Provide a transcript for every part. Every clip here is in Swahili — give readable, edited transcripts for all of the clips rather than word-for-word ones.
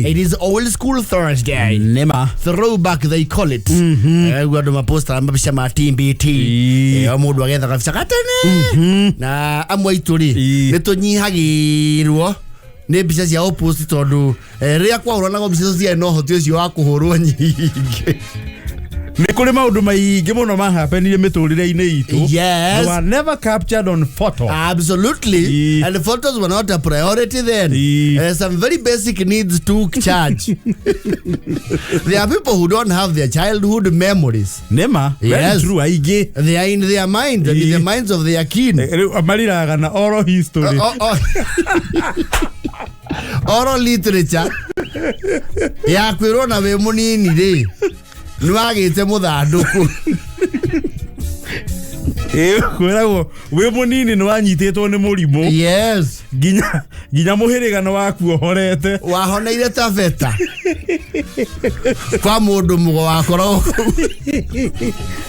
It is old school Thursday. Nema. Throwback they call it. Guado maposta ambabisha TBT. Omudu agetha kabisa katene. Na amwaituri. Neto nyihagirwo. Ne bisa cia opposite tondu ria kwa urona ngo bisa cia no hoti ucio wa kuhurwo nyingi. Ni kuri maundu maingi muno mahapenire miturire-ini itu. Yes. They were never captured on photo. Absolutely. And the photos were not a priority then. Some very basic needs took charge. There are people who don't have their childhood memories. Nema. Yes. Very true. Aige. They are in their mind and in the minds of their kin. Amariraga na oral history. Oral literature. Ya kwirwo na we munini ri. Nwagite muthanduku. Kwiragwo we munini nwanyititwo ni murimu. Yes. Ginya muhirigano waku ohorete. Wahoneire ta beta. Kwa mundu mugo wakoro.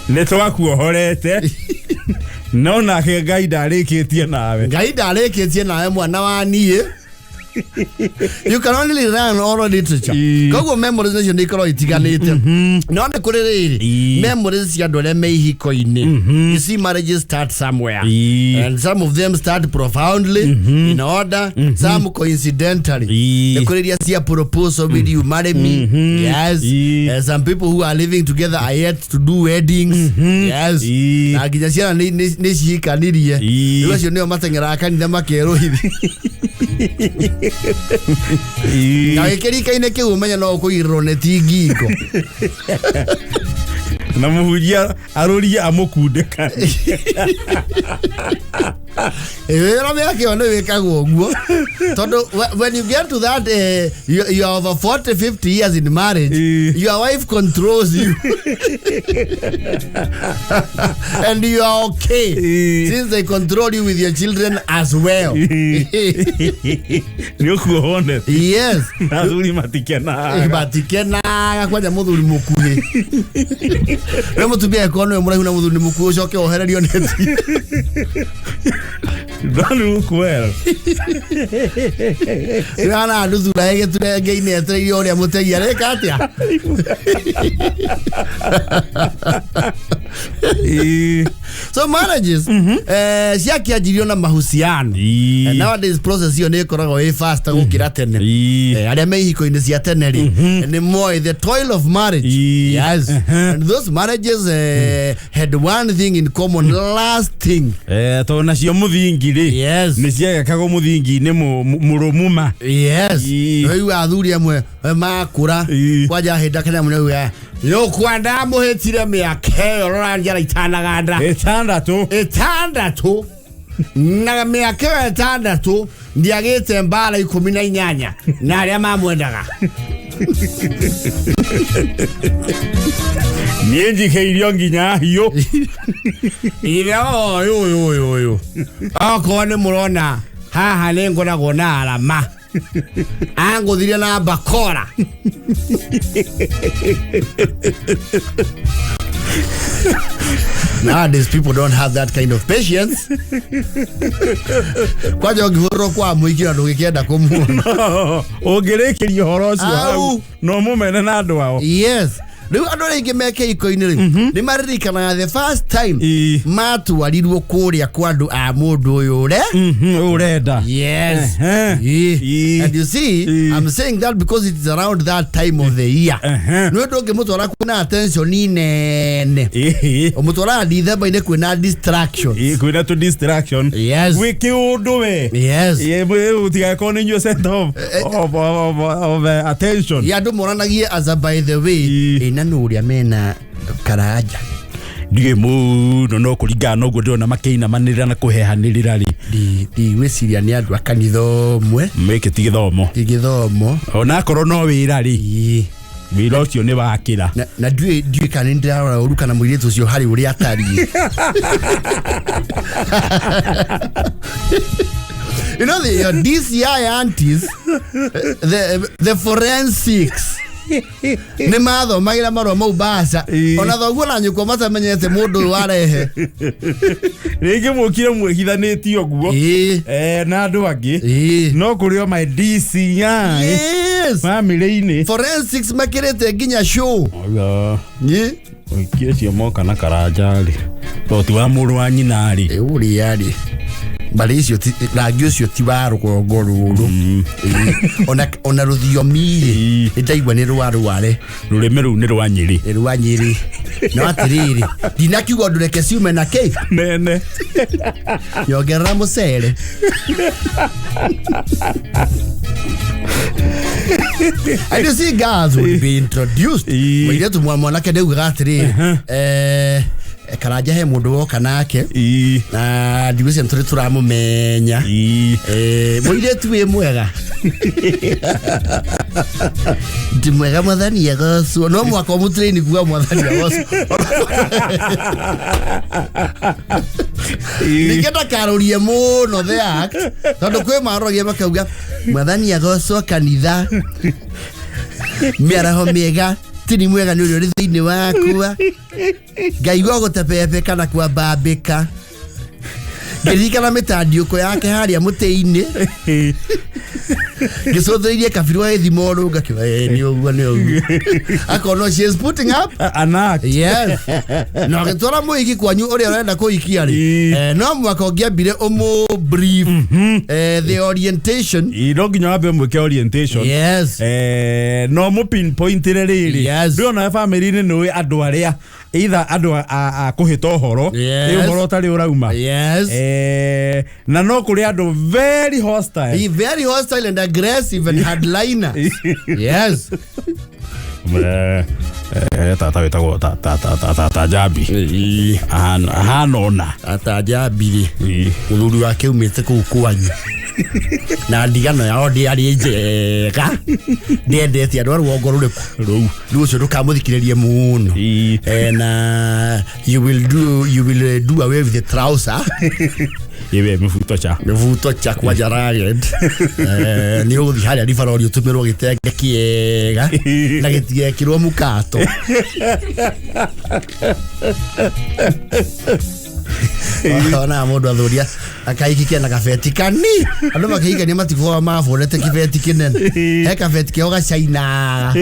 Neto waku ohorete. No na ke Ngai ndarikitie nawe. Ngai ndarikitie nawe mwana wa nie. You can only learn oral literature. Koguo memories nacio nĩ ikorwo itiganĩte. No nĩ kũrĩ rĩrĩ memories cia andũ arĩa me ihiko-inĩ. You see, marriages start somewhere. And some of them start profoundly in order, some coincidentally. Nĩ kũrĩ iria cia proposal, will you marry me? Yes. Some people who are living together are yet to do weddings. Yes. Na nginya ciana nĩ cihikanirie. Rĩu acio nĩo mateng'eraga kanitha makerũhithi. Na gĩkĩrĩka-inĩ kĩu ũmenya no ũkũigĩrĩrwo neti ngingo. Na mũhunjia arũrie amũkundĩkani. Wĩra wĩake nĩ wĩkagwo ũguo. Tondũ when you get to that you are over 40-50 years in marriage, your wife controls you. And you are okay since they control you with your children as well. Nĩũkuohone. Yes. Athuri matikenaga. Matikenaga kwanja mũthuri mũkuhĩ. Rĩu mũtumia ekono mũraihu na mũthuri mũkuhĩ ũcoke ohererio neti. Don't look well. Rana nduthura hegeturenge-inĩ etereire ũrĩa mũtegi areka atĩa. So marriages ciakĩanjirio na mahusiano. And nowadays process iyo nĩ ĩkoragwo ĩ faster gũkĩra tene. Arĩa me ihiko-inĩ cia tene rĩ nĩ moĩ the toil of marriage. Yes. And those marriages had one thing in common, lasting. To nacio mũthingi rĩ. Yes. Nĩ ciagekagwo mũthingi-inĩ mũrũmuma. Yes. Rĩu athuri amwe makũra kwanja hĩnda kana mũno ya yo kwanda mũhĩtire mĩaka ĩyo rũranjara itanaganda. Ĩtandatũ. Na mĩaka ĩyo ĩtandatũ ndiagĩte mbara 18 na arĩa mamwendaga. Niĩ njikĩirio nginya hiũ. Yo. Okorwo nĩ mũrona haha nĩ ngoragwo na arama. Angũthire na bakora. Nowadays people don't have that kind of patience. Kwaja ngihoro kwa muikira ndũgĩkĩenda kũmuona. Ũngĩrĩkĩria ũhoro ũcio hau no mũmene na andũ ao. Yes. Rĩu andũ arĩa aingĩ meke iko-inĩ rĩ nĩ maririkanaga the first time matwarirwo kũrĩa kwa andũ a mũndũ ũyũ ũrenda. Yes. And you see, I'm saying that because it is around that time of the year. Nĩ ũndũ ũngĩmũtwara kwĩna attention nene. Ũmũtwara December-inĩ kwĩna distraction. Kwĩna to distraction. Yes. Wĩke ũndũ we. Yes. Ũtigakorwo nĩ inyuĩ center of attention. Andũ moranagie as a by the way. Na nuria mena karaja ndige muno no kuringana no guo ndona makĩinamanĩrĩra na kũhehanĩrĩra rĩ di wĩciria nĩ andũ a kanitha ũmwe meke ti gĩthomo ona korwo no wĩra rĩ wĩra ũcio nĩ wakĩra na ndiũĩ kana nĩ ndĩrarora ũru kana mũirĩtu ũcio harĩ ũrĩa atariĩ. You know, the DCI aunties, the forensics. Nĩ mathomagira marũa mau Basa. Ona thoguo na nyũkwa matamenyete mũndũ ũyũ warehe. Rĩngĩ mũkire mwĩhithanĩtio guo. Na andũ angĩ. No kũrĩ o my DC ya. Yes. Family-inĩ. Forensics makĩrĩte nginya show. Oikie cio moka na karanja-rĩ. Toti wa mũrũ wa nyina-rĩ. Ũrĩa-rĩ. Bali icio rangi ũcio ti wa rũgongo rũrũ. Ona rũthiomi-rĩ nĩndaigua nĩ rwa Rware. Rũrĩmĩ rũu nĩ rwa Nyĩrĩ. Rwa Nyĩrĩ. No atĩrĩrĩ, ndinakiuga ũndũ reke ciume na kĩ. Nene. Nyongerera mũcere. I just see girls would be introduced. Mwenye mwanake ndaugaga atĩrĩrĩ. Karanja he mũndũ woka nake na ndigwĩciria tũrĩ tũramũmenya mũirĩtu wĩ mwega ndi mwega mwathani agocwo no mwaka mũtĩrĩni kuga mwathani agocwo nĩkenda karũrie mũno the act tondũ kwĩ marogia makauga mwathani agocwo kanitha mĩaraho mĩega tini mwega nĩ ũrĩ thĩinĩ wakwa ngaigua gũtepepe na kwambambĩka ngĩririkana mĩtandiũko yake harĩa mũtĩ-inĩ ngĩcũthĩrĩirie kabirũ wa ithimo ngakiuga nĩ ũguo akona she is putting up anak yes no gĩtwara mũhiki kwanyu ũrĩa ũrenda kũhikia-rĩ no mwaka ũngĩambire brief the orientation no nginya wambe mwĩke orientation yes no mũ pinpointire rĩrĩ ndĩrona family-inĩ nĩũĩ andũ arĩa either andũ a kũhĩta ũhoro ũhoro ũtarĩ ũrauma na no kũrĩ andũ very hostile and aggressive and hardliners. Yes. Tata wetagwo tata Jabi. Ahanona. Tata Jabi. Mũthuri wake umĩte kũu kwanyu. Na ndigano yao ndĩarĩ njega. Ndĩendete andũ a rũgongo rũrĩkũ. Rũu ũcio ndũkamũthikĩrĩrie mũno. Na you will do away with the trouser. Yewe mifuto cha kwa Jaraged ni ũgũthiĩ harĩa ribarori ũtũmĩrwo gĩtenge kĩega na gĩtigekĩrwo mũkato ona mũndũ athũria akaikikia na gabeti kani andũ makĩhikania matikuwa mabũrete kĩbeti kĩnene he kabeti kĩo gacaina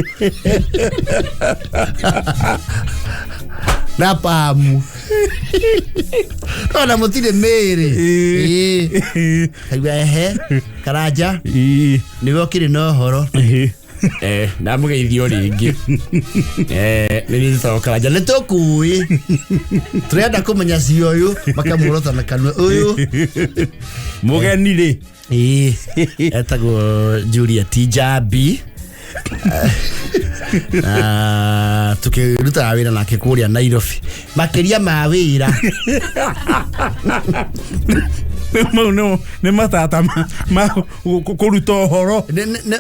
na pamu ona mũtirĩ mĩĩrĩ kaigua karanja nĩwe ũkĩrĩ na ũhoro ndamũgeithio rĩngĩ nĩ nĩtagwo karanja nĩ tũkũĩ tũrenda kũmenya ci ũyũ makamũrota na kanua ũyũ mũgeni-rĩ etagwo Ciuria ti Jabi tukĩrutaga wĩra nake kũrĩa Nairobi makĩria ma wĩra mau nĩ matata ma kũruta ũhoro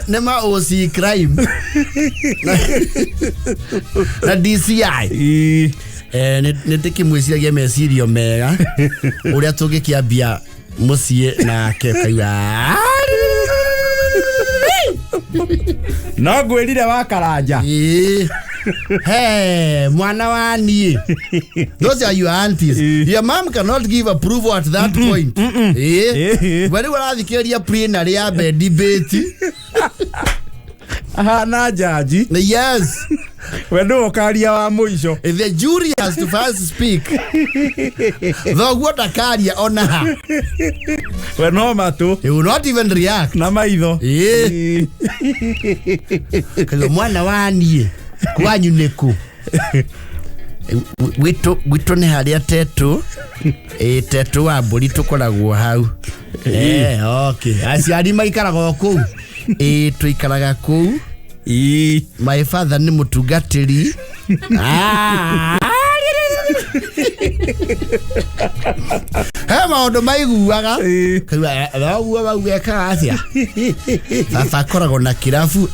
nĩ ma OC crime na DCI nĩ ndĩkĩmwĩciragia mecirio mega ũrĩa tũngĩkĩambia mũciĩ nake kaiga no ngwĩrire wa karanja hey mwana wa niĩ those are your aunties your mom cannot give approval at that point wari warathikĩrĩria plenary ya debate na jaji yes we ndũ ũkaria wa mũico the jury has to first speak thoguo ndakaria ona ha we no matũ he will not even react na maitho kaga mwana wa niĩ kwanyu nĩkũ gwitũ nĩ harĩa tetũ wa mbũri tũkoragwo hau okay aciari maikaraga kũu tũikaraga kũu my father nĩ mũtungatĩri he maũndũ maiguaga thoguo baugekaga atĩa baba akoragwo na kĩrabu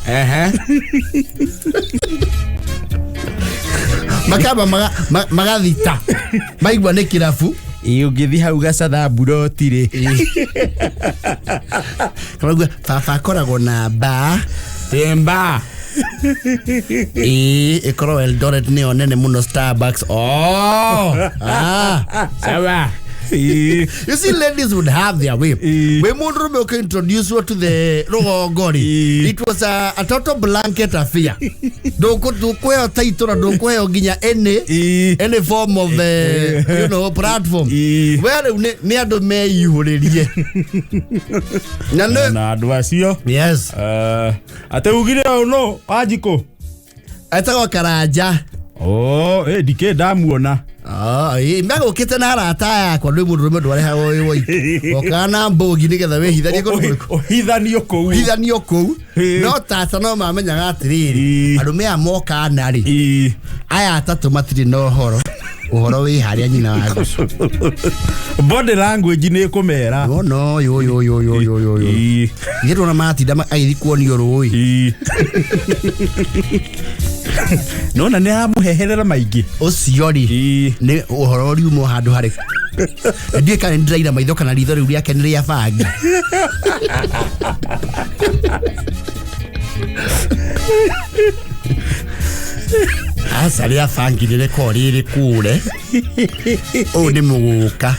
makamba magathita maigua nĩ kĩrabu ũngĩthi hau gacatha mburoti-rĩ baba akoragwo na mbaa Ikoro Eldoret ni onene muno Starbucks. Sawa. You see, ladies would have their way. When Mundurume okay introduce you to the Ngoni, it was a total blanket affair. Don't go title, don't go ginya any form of platform. Where near the may you already. Na adwasio. Yes. Ate ugire no ajiko. Ata karaja. Dike damuona. Mbago kita na arata yakwa ndwi Mundurume ndware ha woi okana mbogi nigetha we hithanio kou no tata no mamenya atiriri andu me amoka nari aya atatu matiri no uhoro wi haria nyina wagu body language ni kumera no yo ngiru na matinda aithi kuonio rui nona ne amuheherera maingi ucio ri ni uhoro ri umo handu hari ndie kana ndiraira maitho kana ritho riu riake ni ria bangi asa ria bangi ni rekori ri kure o ni muguka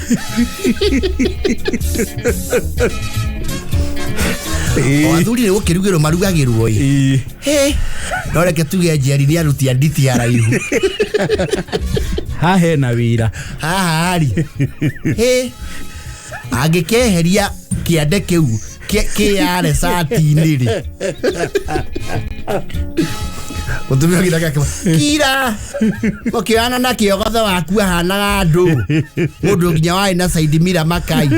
athuri ni gukirugiro marugagirwo no reke tuge njeri ni aruti anditi araihu hahe na wira hahari agikeheria kiande kiu kiare sati-ini ri utumio kidaka kira okiana na kiogothe waku ahanaga andu mundu nginya wai na side mira makai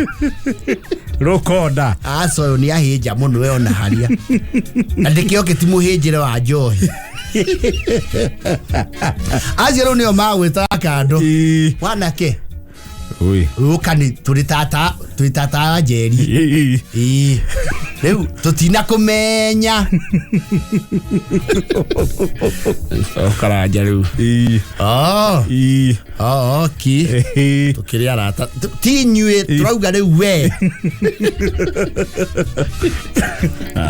rokoda aso ni ahinja muno we ona haria andikio kitimuhinjire wa njohi azero ni omagwita kando wanake ukani turitata njeri riu tutina kumenya karanja riu okay tukiria rata tinyue turauga riu we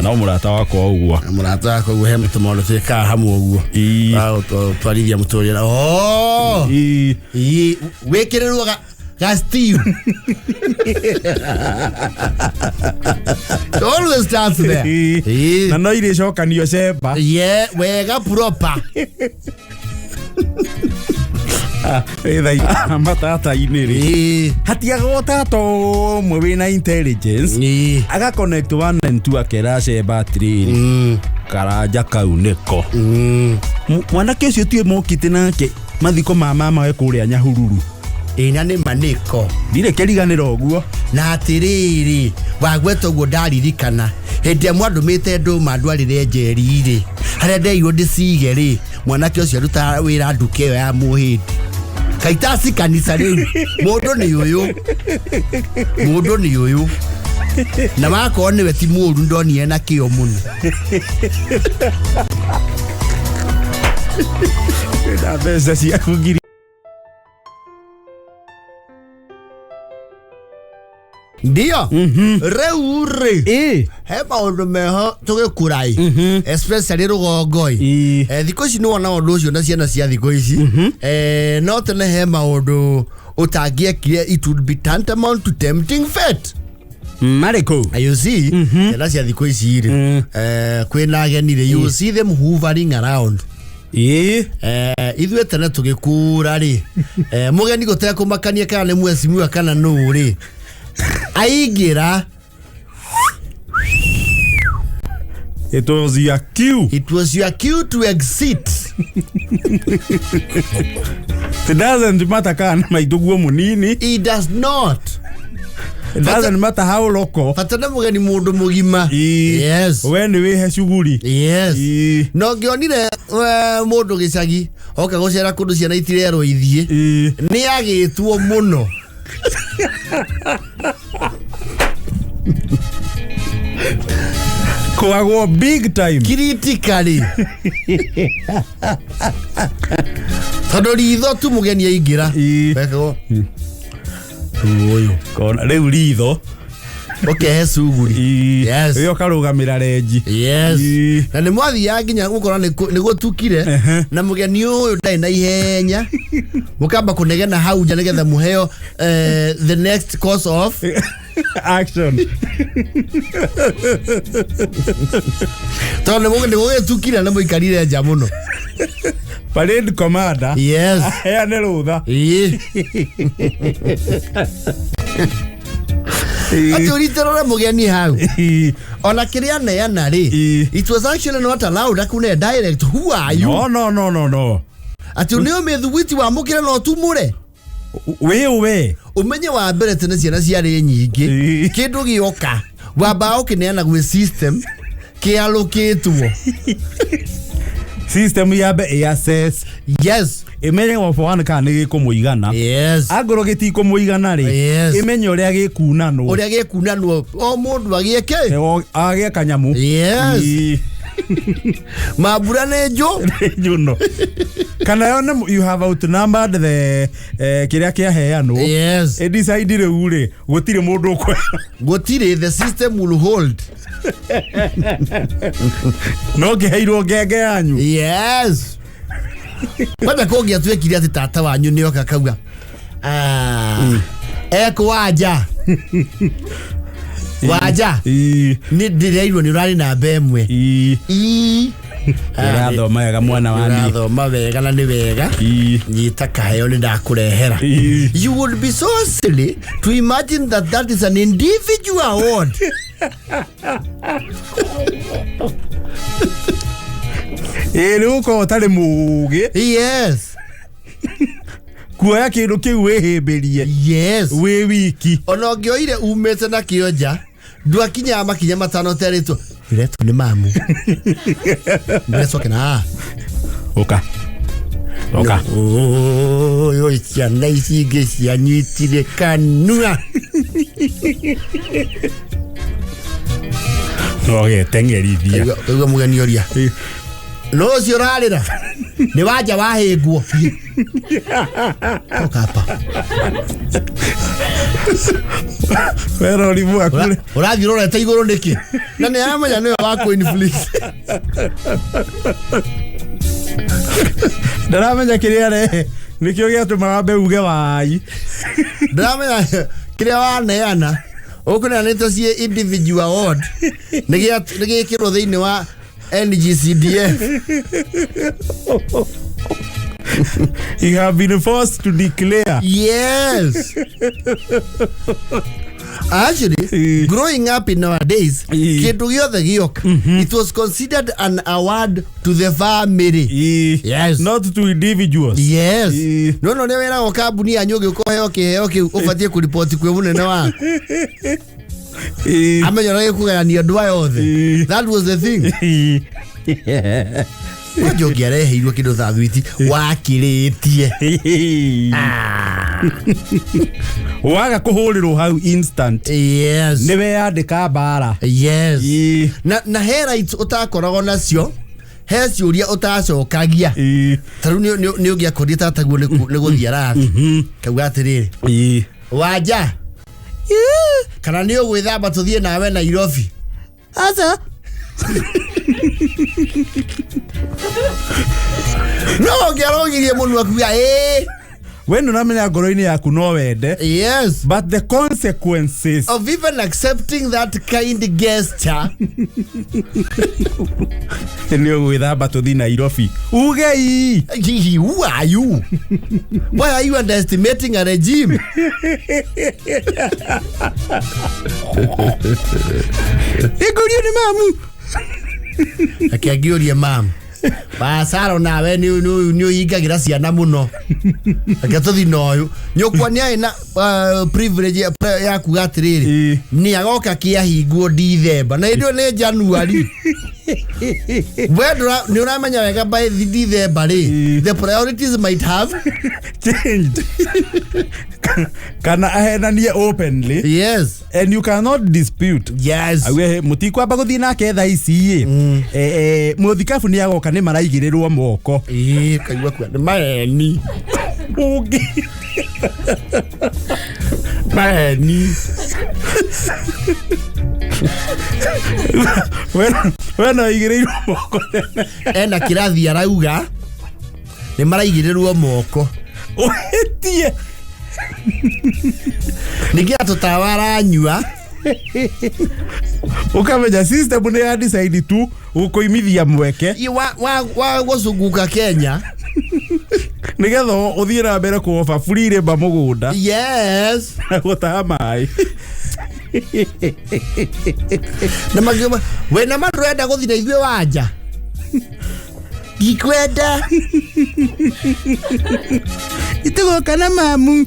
no murata wako uguo he mutumono twika hamwe uguo twarithia muturira wikirerwo Steve. Always starts there. Na no ire shokanio seba. Yeah, wega proper. Matata iniri. Hatiaga tato mwe na intelligence. Aga connect one and two akera seba battery. Karaja kauneko. Mwana kesho tie mokite nake. Mathiko mama we kuria Nyahururu. Ina ni maniko dire keriganiro guo na atiriri wagweto guo ndaririkana hende mwandumite ndu mandwarire njeri ri haria ndeirwo ndicige ri mwanake ucio ruta wira nduke yo ya muhindi kaitasi kanisa riu mundu ni uyu na wako ni we ti muru ndonire na kio muno na beza cia kugiri ndio reure he maundu meho tugikurai especially rugongoi thiko ici no ona undu ucio na ciana cia thiko ici no tene he maundu utangiekire it would be tantamount to tempting fate Mariko you see na cia thiko ici ri kwina ageni ri you see them hovering around ithuĩ tene tugikura ri mugeni guteka kumakania kana ni mwecimu kana no ri aigira it was your cue to exit. It doesn't matter kana maiduguo munini. It does not. It doesn't matter how local. Fatana mugeni mundu mugima. Yes. When we have shuguri. Yes. No ngionire mundu gicagi oka gucera kundu ciana itirero ithie ni agitwo muno. Kwagwo big time critically tondu ritho tu mugeni aingira wekwo uyu kona riu ritho Okay, suguri. Yes. Yo karugamira reji. Yes. Na ni mwathi ya nginya gukora ni gutukire na mugeni uyu ndai na ihenya. Mukamba kunegena hau nja nigetha muheo the next course of action. Tone mugeni gutukire na muikarire nja muno. Parade commander. Yes. Ya ne rutha. Ati uriterora mugeni hau. Ona kiria neana ri. It was actually not allowed. Akune direct. Who are you? No. Ati unio methuwiti wa mukire no tumure. We. Umenye wa mbere tene ciana ciari nyingi. Kindu gioka. Wamba ukineana gwe system kialoketwo. System yabe assess. Yes. Imenye wa fwana kana gikumuigana. Yes. Agoro gitikuumuigana ri. Yes. Imenye uria gikunanwo. Uria gikunanwo o mundu agieke. Agie kanyamu. Yes. Mabura nejo. No. Kana yone you have outnumbered the kiria kia heano. Yes. Decide re ure gutire mundu ukwe. Gutire the system will hold. No geheirwo ngenge yanyu. Yes. Bada kogi atwekire ati tata wanyu ni oka kauga. Eko waja. Waja. Ni direirwo ni rari na bemwe. Irathoma wega mwana wani. Irathoma wega na ni wega. Nyita kaheo ni ndakurehera. You would be so silly to imagine that is an individual award. Nuko utari mugi. Yes. Kuoya kindu kiu wihimbirie. Yes. We wiki. Ona ngioire umete na kionja. Ndwakinya makinya matano teritwo. Iretu ni mamu. Mbeso kena. Oka. Yo ciana ici ingĩ cianyitire kanua. No getengerithia. Ugo mugeni oria. No cio rarira. Ni waja wahĩngwo. Okapa. Pero ribu akure. Urathirora ta iguru niki. Na ni amenya niwe wako influence. Ndaramenya kiria re. Nikio giatuma mbeuge wai. Ndaramenya kiria waneana. Ukuna nito cie individual award. Nigikirwo thiini wa NGCDF. You have been forced to declare. Yes. Actually, growing up in nowadays, kindu giothe gioka, it was considered an award to the family. Yes. Not to individuals. Yes. No, ne wera o kambuni anyu gikuheo kiheo ki ubatie ku report kwe munene wa. Amenyora gikugania ndwa yothe. That was the thing. Wajo giareheirwo kindu thabiti wakiritie. Waga kuhurirwo hau instant. Yes. Niwe yandika bara. Yes. Na he rights utakoragwo nacio. He ciuria utacokagia. Taru ni ugia kodi tataguo ni guthia rathi. Kauga atiriri. Waja. Kana ni ugwithamba tuthie nawe Nairobi. Aza. No, gerogirie mundu akuga when unamenya ngoro-ini yaku no wende. Yes. But the consequences of even accepting that kind gesture. Ni ugwithamba tuthi Nairobi. Ugei. Who are you? Why are you underestimating a regime? Igurio ni mamu. Akiagioria mam. Basaro nawe ni uyigagira ciana muno. Akatuthi noyu. Nyukwa ni aina privilege ya kuga atiriri. Ni agoka kiahingwo December. Na ndio ni January. Where ni uramenya wega by December the priorities might have changed. Kana ahenanie openly. Yes. And you cannot dispute. Yes. Awe mutikwa baguthi nake tha ici muthikabu ni agoka ni maraigirirwo moko. Kaigwa kwa ni maeni. Maeni. Bueno igirirwo moko. Ena kirathi arauga ni maraigirirwo moko. Ohetie. Niki atutawara nyua. Ukamenya system ni ya decide tu ukoimithia mweke. Wa gũcunguka Kenya. Nigetha uthie na mbere ku offer free labor mugunda. Yes. Gutaha mai. Na magema we na marenda guthina ithwe wanja. Gikwenda. Itugoka na mamu.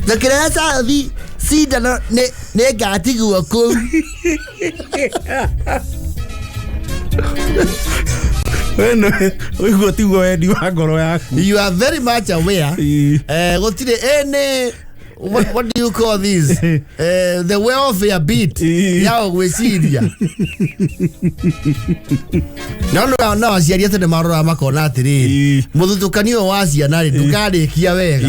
Tukira sathi sida ne gatigwo ku. Bueno, uigwo tigwo wendi wa ngoro yaku. You are very much aware. Gotire ene what do you call this? The welfare bit. Yao gweciria. No aciaria tene marora makona atiri. Muthutukanio wa ciana ri ndukarikia wega.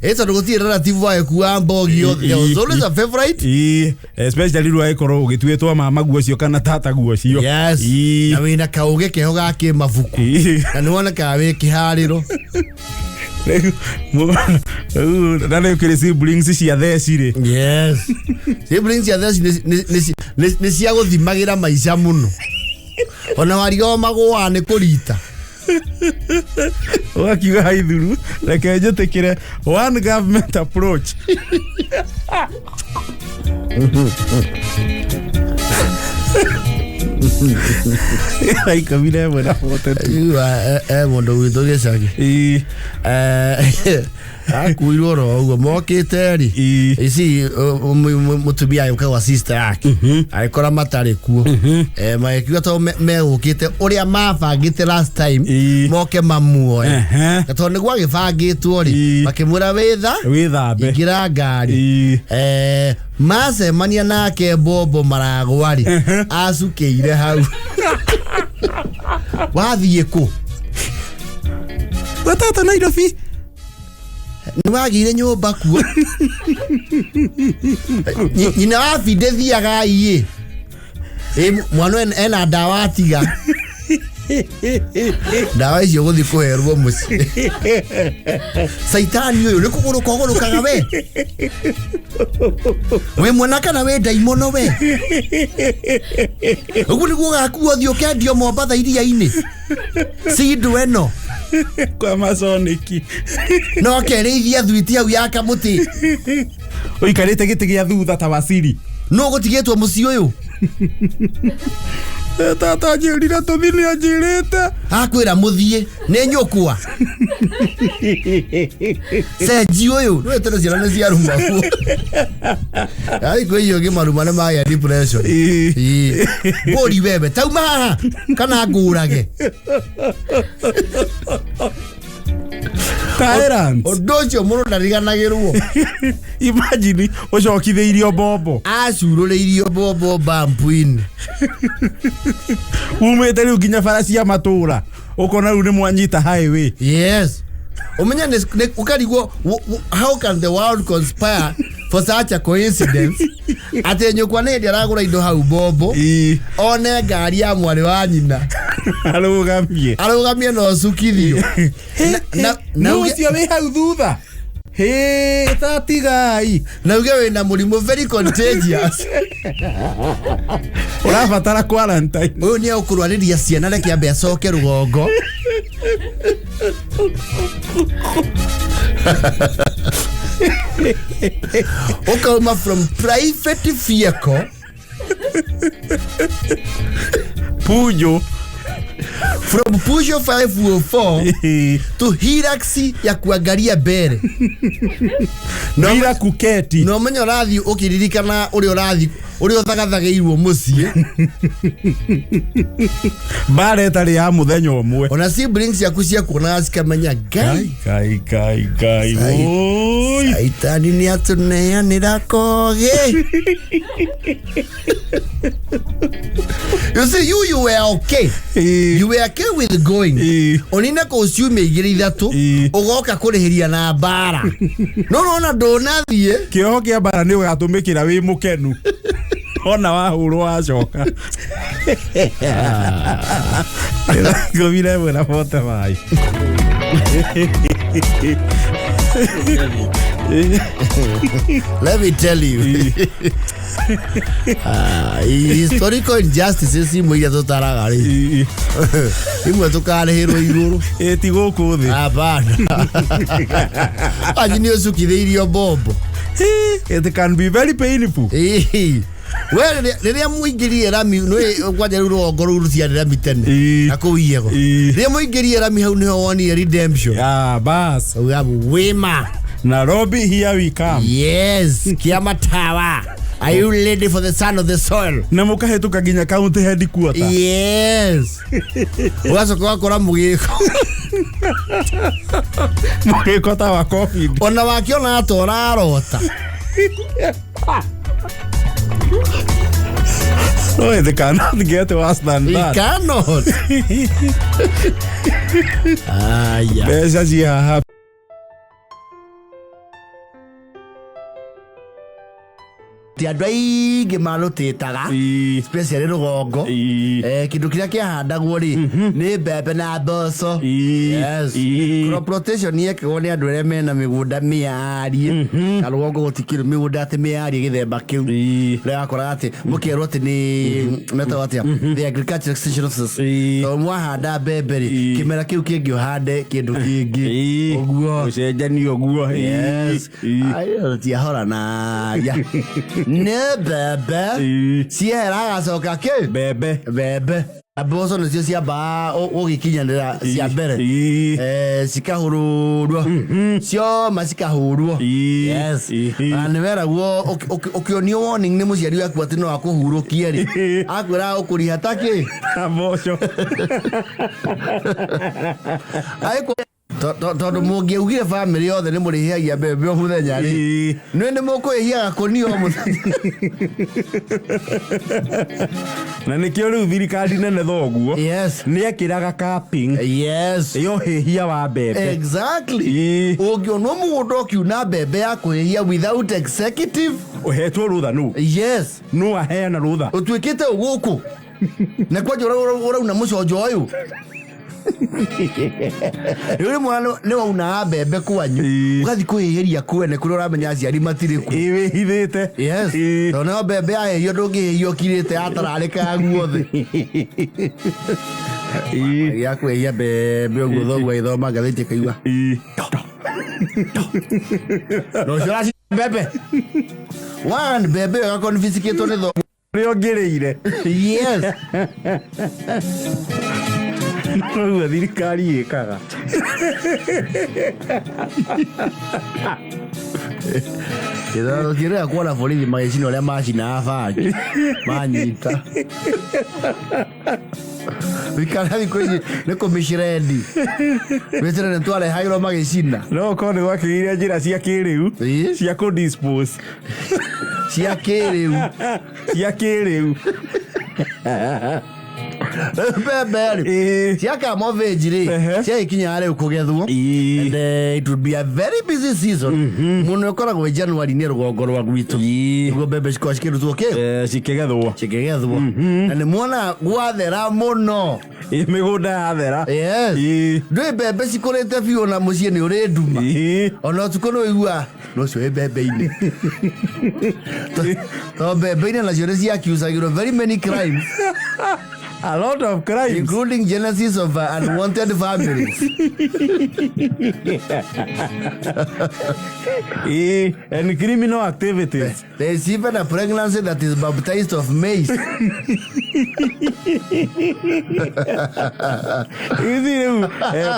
Eto ndugutire relative wae kuwa mbogi othe. Always a favorite. Especially ru aikoro ugituetwa mama guocio kana tata guocio. Yes. Na wina kauge keho gake mavuku. Na niwona kawe kihariro. Nana kire siblings cia thecire. Yes. Siblings cia theci ni cia guthimagira maica muno. Ona warigo magwa ni kurita. Wakiga haithuru reke njetekire one government approach. Ai kamile mwana foto. Mondo withoge sagi. Akuirwo ro ugo mokite ri. Ici mutumia yuka wa sister yake. Aikora matari kuo. Maekiwa to megukite uria mabangite last time moke mamuoe. Gato ni gwa gibangitwo ri. Makimura withambe. Igira ngari. Mase mania nake bobo maragwari. Acukeire hau. Wathie ku. Watata Nairobi. Nwagire nyumba kuo. Nyina wa binde thiaga iye. Mwana ena dawa atiga. Dawa icio guthi kuherwo muci. Saitani uyu ni kugurukaga we. We mwana kana we daimono we. Ugu niguo gakuo thio kendio Mombatha iria-ini. Sindu eno. Kwa masoniki. No kereithia thwiti au ya kamuti. Uikarite giti gia thutha ta wasiri. No gutigitwo muci uyu. Tata njirira tuthini anjirite. Akwira muthie ni nyukwa. Seji uyu no etero ciana ni cia ruma ku. Ai kwe iyo gimaruma na maya depression. Bori Bebe tauma haha kana ngurage. Tyrants. Odocio muno ndariganagirwo. Imagine ucokitheirio bobo. Acurureirio bobo bampuini. Umete riu nginya farasi ya matura. Ukona riu ni mwanyita highway. Yes. Umenya ukarigwo how can the world conspire for such a coincidence? Ate nyukwa nende aragura indo hau bobo. One ngari ya mwari wa nyina. Arugamie no Gucokithio. Na ucio we hau thutha. Hey, tati gai. Na uge we na murimu very contagious. Urabatara quarantine. Uyu ni ukurwariria ciana reke ambe acoke rugongo. Ukauma from private vehicle Pujo. From Pujo 504 to Hilux ya kuangalia mbere. No bila kuketi. No menyo rathi ukiririkana uri urathi uri uthagathageirwo mucie. Bare tari ya muthenya umwe. Ona siblings yaku cia kuona cikamenya gai. Oi. Saitani ni atuneanira koge. You see, you were okay. You were okay with going. Onina consume igirithatu ugoka kurihiria na bara. No na donathie. Kioho kia bara ni ugatumikira wi mukenu. Ona wahurwo wacoka. Gomire mwe na fote mai. Let me tell you. Historical injustices imwe tutaraga ri. Imwe tukarehirwo iguru. Ti guku thi. Abana. Ajini osukithirio bombo. It can be very painful. Well, riria muingirie rami no kwaje rugongo rucia rami tene akuiyego riria muingirie rami hau niho woni redemption bas wema Nairobi, here we come. Yes, Kiama Tower. Are you ready for the son of the soil? Na mukahetuka ginya county headquarter. Yes. Wazo kwa kora mugiko. Mugiko ta wa coffee. Ona wakiona atora rota. No, they cannot get worse than that. They cannot. Yeah. Besa si happy. Ti andũ aingĩ marutĩtaga especially rũgongo kĩndũ kĩrĩa kĩahandagwo rĩ nĩ mbembe na mboco. Yes, crop rotation yekagwo nĩ andũ arĩa mena mĩgũnda mĩarie na rũgongo gũtikĩrĩ mĩgũnda atĩ mĩarie gĩthemba kĩu rĩrĩa wakora atĩ mũkerwo atĩ nĩ metagwo atĩa the agriculture extension officers to mwahanda mbembe rĩ kĩmera kĩu kĩngĩ ũhande kĩndũ kĩngĩ ũguo ũcenjanie ũguo. Yes, tiahorana ne bebe siera gacoka ke bebe aboso no cia ba ugikinyanira cia mbere sikahururwo cio masikahurwo. Yes, and vera guo ukionio warning ni muciari waku ati no akuhurukie ri akwira ukuri hataki aboso aiko tondu mungiugire family yothe ni murihiagia mbembe o muthenya ri ni mukuihia gakoni o muthenya na nikio riu thirikari nene thoguo. Yes, ni ekiraga capping. Yes, yo hihia wa mbembe. Exactly. Ungionwo mugunda ukiuna mbembe ya kuhihia without executive uhetwo rutha nu. Yes, nu aheana rutha utwikite uguku na kwaje urauna mucojo uyu yule mwana ne wauna mbembe kwanyu ugathi kuhihiria kwene kuri uramenya aciari matire ku wihithite. Yes, tona mbembe ahihio ndungihihio kirite atararika guothe ya kwihia mbembe uguo thoguo ithoma gathiti kaigua no shiraci mbembe one mbembe ga confiscate ne thoguo rio ngireire. Yes. No thirikari ikaga Kida kira kuona borithi magicino ria macina abangi manyita wikarathi kwenye neko mishirendi wetere ntwale hairo magicina no kone gwakiriria njira cia kiriu cia ku dispose cia kiriu Bebe, siaka movejiri, siya ikinya ale ukugethwo, and it will be a very busy season. Muno yokora kwa January ni rugogoro wa gwitu. Rugo bebe shikoshike tuke. Shikegethwo. And muona gwathera muno. Migunda yathera. Yes. Ndwe bebe sikorete biyo na mucie ni uri nduma. Ona tukono igua no cio bebe ine. To bebe ine na cio cia accuse you very many crimes. A lot of crimes, including genesis of unwanted families. And criminal activities. There is even a pregnancy that is baptized of maize.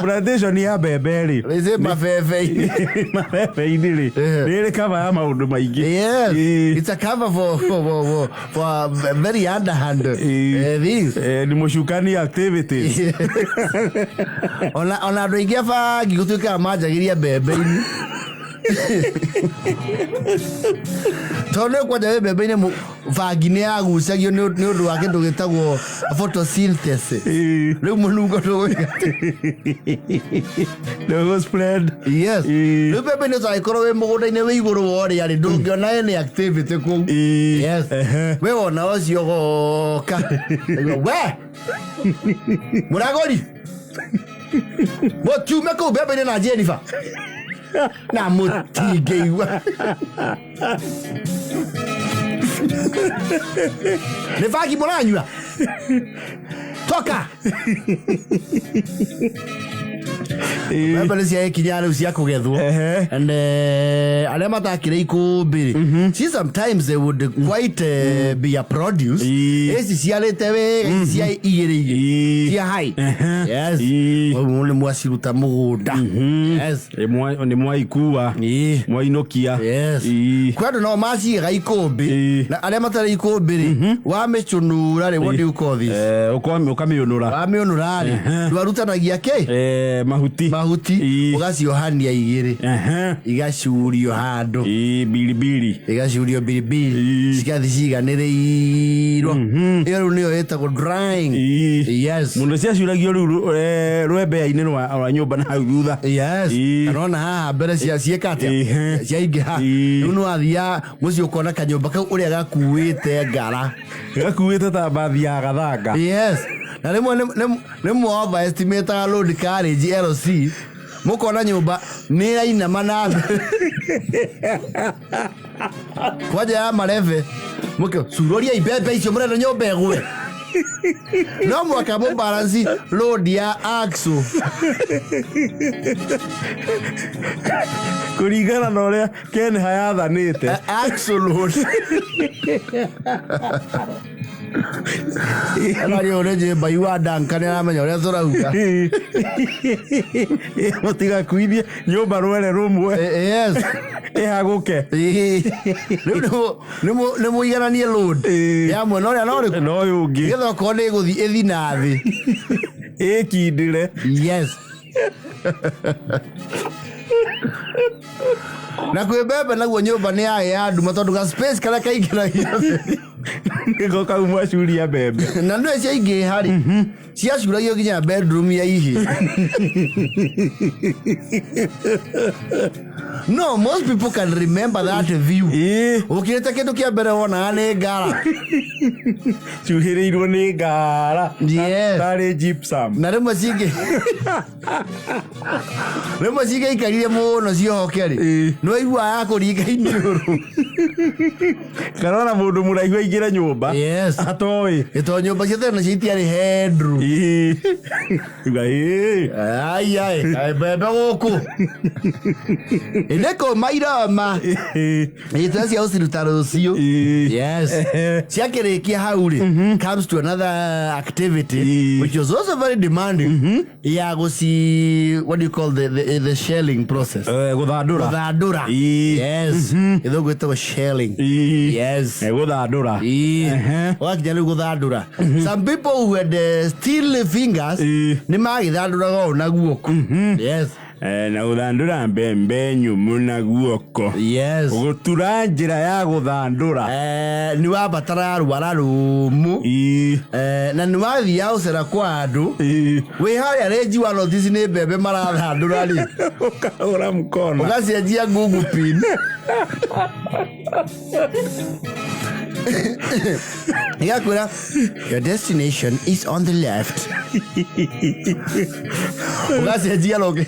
Plantation ya beberi. They say mafefe. Mafefe idili. Nile cover ya maundu maigi. Yes, it's a cover for very underhand things. Ni mushukani activities. Ona doigia fa gigutuika majagiria bebe ini. Tono kwa jawe Bebe ne vagine agucagio ni undu wa kindu gitagwo photosynthesis. Riu munungo to no spread. Yes. Riu Bebe ne taikorwo we mugunda-ini we iguru wori ari ndungiona any activity ku. Yes. We wona ocio goka. We. Muragori. Motume ko Bebe na Jennifer. Na mutigeiwa. Ne vagi moranywa. Toka. Bebe cia kinyana cia kugethwo. And aria matakire ikumbiri. See, sometimes they would quite be a produce. Esi ciarite we cia igiri. Cia hai. Yes. Ni mwasiruta mugunda. Yes. Ni mwaikua. Mwainokia. Yes. Kwado no maciga ikumbi. Na aria matare ikumbiri. Wa mechunura re, what do you call this? Ukamionura. Wa mionura re. Rwarutanagia ke? Mahuti ugaciohania igiri igacurio handu bilibili igacurio bilibili cigathi ciganiriirwo iyo riu niyo yetagwo drying. Yes, mundu ciacuragio riu rwembe-ini rwa nyumba na hau thutha. Yes, kanona haha mbere ciekate ciaingiha riu niwathia muci ukona kanyumba kau uria gakuite ngara gakuite ta bathi ya gathanga. Yes, na rimwe overestimate load carriage LC mukona nyumba ni aina manathe kwaje ya mareve muke suroria ibebe icio murenda nyumba egwe no mwaka mo balance load ya axle kuringana na uria Ken hayathanite axle load. Ari oreje baiwa danka na amenya uria turauga mutiga kuithie nyumba rwere rumwe. Yes, haguke ni muigananie load ya mwana uria no yungi getha ko ni guthi ithi na thi ikindire. Yes. Na kwe Bebe naguo nyumba ni ya nduma tondu ga space kala kaingiragia ngo kauma Ciuria Bebe na ndo cia ingi hari cia curagio ginya bedroom ya ihi. No, most people can remember that view. Ukirete kindu kia mbere wona ni ngara cuhirirwo ni ngara. Yes, tari gypsum na rimwe cingi ikarire muno ciohokeri no igua ya kuringa iniuru karona mundu muraihu aingira nyumba. Yes, atoi ito nyumba ciothe na citiari headroom. Ai Bebe guku ineko mairama ito cia uciruta rucio. Yes, ciakirikia hau ri comes to another activity which was also very demanding. Ya guci, what do you call the shelling process? Guthandura. Yes, itho gwetagwo shelling. Yes, guthandura. Wakinya riu guthandura. Some people who had steel fingers ni magithanduraga o na guoko. Yes, na guthandura mbembe nyumu na guoko. Yes, gutura njira ya guthandura ni wabatara rwara rumu na ni wathia ucera kwa andu wi haria renji wa notice ni mbembe marathandura ri ukahura mkono ugacenjia Google pin igakwira your destination is on the left. Ugacenjia loge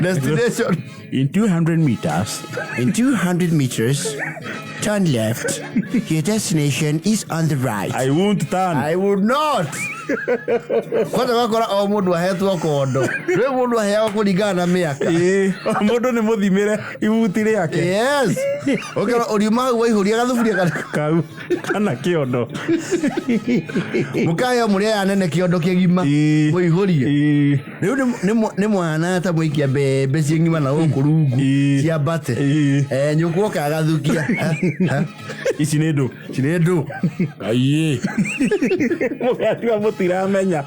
destination in 200 meters. In 200 meters, turn left. Your destination is on the right. I won't turn. I would not. Kwanza wakora o mundu ahetwo kondo. Rwe mundu aheagwo kuringana na miaka. O mundu ni muthimire ibuti riake. Yes. Okera uriuma waihuria gathuburia kau kana kiondo. Mukaya muri ya nene kiondo kigima. Muihurie. Riu ni mwana ta muikia mbembe cingima na guku rungu cia bate. Nyukuoka gathukia. ici nä ndå Cine ndu. Aye. mugatua mutiramenya.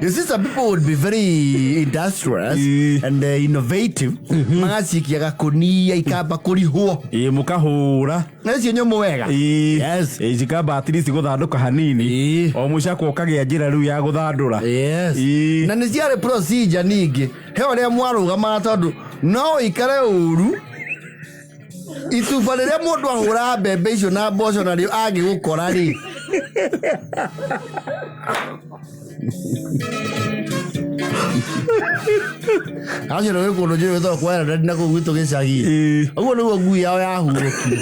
You see, some people would be very industrious and innovative. Magasikia gakunia ikamba kurihwo. Mukahura. Na cio nyomo wega. Yes. Ikamba at least guthanduka hanini. O mucako ukagia njira riu ya guthandura. Yes. Na nĩ ciarĩ procedure ningĩ. He ũrĩa mwarũgama tondũ no ikare ũru. Ituba rĩrĩa mũndũ ahũra mbembe icio na mboco narĩo angĩgũkora rĩ. Acio nĩ kũndũ njũĩ gwĩtagwo kwa Eldoret na kũu gwitũ gĩcagi. Ũguo nĩguo ngui yao yahurũkire.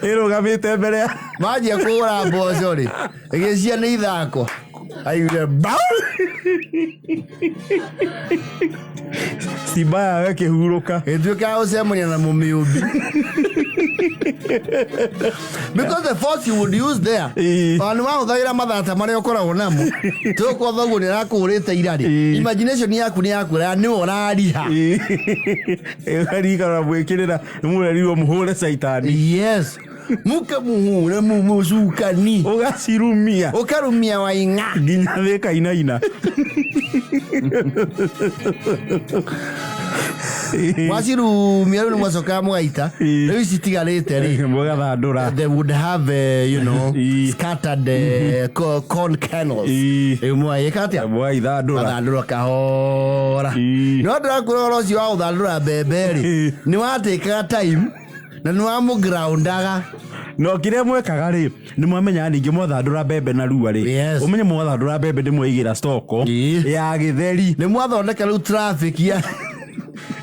Ĩrũgamĩte mbere ya Manjia kũhũra mboco rĩ, ĩgĩcia nĩ ithako. Aigire mbau. Sibaya we kihuruka. Ĩtuĩka ya gũcemania na mũmĩũmbi. Because the force you would use there. Ona wahũthagĩra mathata marĩa ũkoragwo namo. Tũkwa thoguo nĩ arakũhũrĩte ira rĩ. Imagination yaku nĩ yakwĩra nĩwe ũrariha. Ũkarigana mwĩkĩrĩra mũrerirwo mũhũre caitani. Yes. Muka muhure mucukani. Ũgacirumia. Ũkarumia waing'a. Nginya thĩka inaina. Wacirumia rĩu nĩ mwacokaga mũgaita. Rĩu ici itigarĩte rĩ. Mũgathandũra. They would have, scattered corn kernels. Rĩu mwagĩka atĩa? Mũgaithandũra. Mathandũra kahora. No ndĩrakwĩra ũhoro ũcio wa gũthandũra mbembe rĩ. Nĩ watĩkaga time na nĩ wamũgroundaga. No kire mwekaga rĩ nĩ mwamenya ningĩ mwathandũra mbembe na rua rĩ. Ũmenye mwathandũra mbembe ndĩmweigĩra stoko ya gĩtheri. Nĩ mwathondeka rĩu traffic ya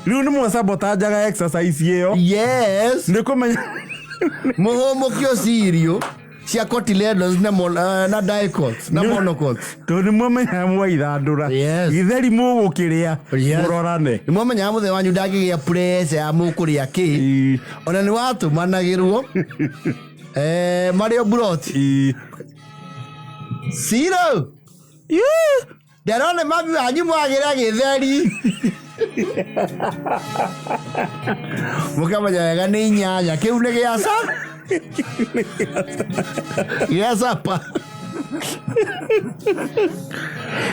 rĩu nĩ mwasabotajaga exercise ĩyo. Yes. Nĩ kũmenya mũhũmũkio cereal cia cotyledons na dicots na monocots. Tondũ mwamenya mwaithandũra. Gĩtheri mũgũkĩrĩa mũrorane. Nĩ mwamenya mũthenya wanyu ndangĩgĩa pressure ya mũkũrĩa kĩ. Ona nĩ watũmanagĩrwo Mario Brot. Zero. Ndarone mami wanyu mwagĩra gĩtheri. Mũkamenya wega nĩ inyanya kĩu nĩ gĩaca. Gĩacapa.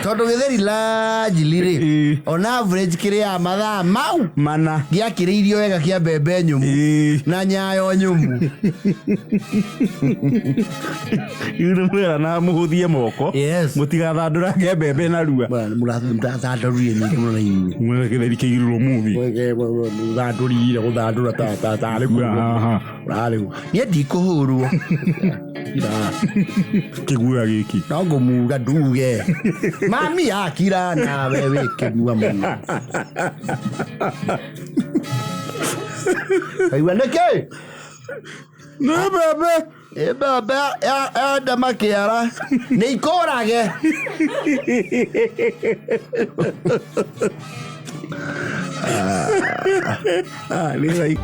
Tondũ gĩtheri largely rĩ on average kĩrĩa mathaa mau mana gĩakĩrĩirio wega kĩa mbembe nyũmũ na nyayo nyũmũ. Yule mwera na mũhũthie moko. Mũtigathandũrange mbembe na rua. Mũrathandũrire nyingĩ mũno na inyuĩ. Mwega gĩtheri kĩigĩrĩrwo muthi. Mũthandũrire gũthandũra tarĩ kuo. Niĩ ndikũhũrwo. Kĩguoya gĩkĩ. No ngũmuga nduge. Mami akira nawe wĩkĩgua mũno. Kaigua nĩkĩ? Nĩ mbembe. Mbembe enda makĩara nĩ ikũrage. Nĩ